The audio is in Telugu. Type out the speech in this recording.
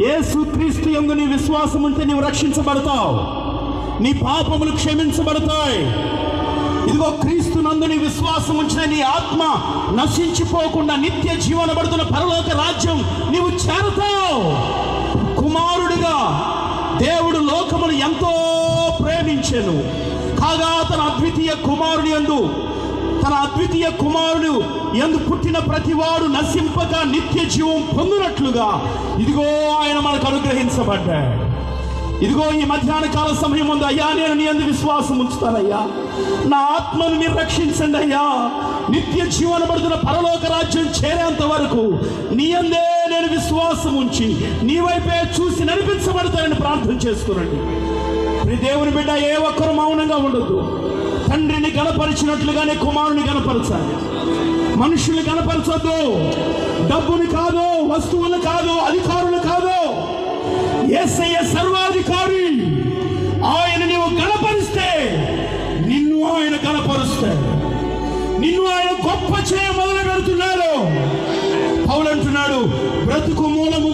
యేసు క్రీస్తు యందు నీ విశ్వాసం ఉంటే నీవు రక్షించబడతావు, నీ పాపములు క్షమించబడతాయి. ఇదిగో క్రీస్తు నందు నీ విశ్వాసం ఉంచిన నీ ఆత్మ నశించిపోకుండా నిత్య జీవనబడుతున్న పరలోక రాజ్యం నీవు చేరతావు. కుమారుడిగా దేవుడు లోకమును ఎంతో ప్రేమించెను కాగా తన అద్వితీయ కుమారుడు యందు పుట్టిన ప్రతివాడు నశింపక నిత్య జీవం పొందినట్లుగా ఇదిగో ఆయన మనకు అనుగ్రహించబడ్డాడు. ఇదిగో ఈ మధ్యాహ్న కాల సమయం ఉంది, అయ్యా నేను నీ యందు విశ్వాసం ఉంచుతానయ్యా, నా ఆత్మను మీరు రక్షించండి అయ్యా, నిత్య జీవనబడుతున్న పరలోక రాజ్యం చేరేంత వరకు నీ యందే నేను విశ్వాసం ఉంచి నీ వైపే చూసి నడిపించబడతానని ప్రార్థన చేసుకునండి. ప్రియ దేవుని బిడ్డ, ఏ ఒక్కరు మౌనంగా ఉండొద్దు. తండ్రిని గణపరిచినట్లుగానే కుమారుని గణపరచాలి. మనుషుల్ని గణపరచొద్దు. డబ్బుని కాదు, వస్తువులు కాదు, అధికారులు కాదు. యేసయ్య సర్వాధికారి. ఆయన నీవు గణపరిస్తే నిన్ను ఆయన గణపరుస్తాడు. నిన్ను ఆయన గొప్ప చేయ మొదలు పెడుతున్నాడు. పౌలు అంటున్నాడు, బ్రతుకు మూలము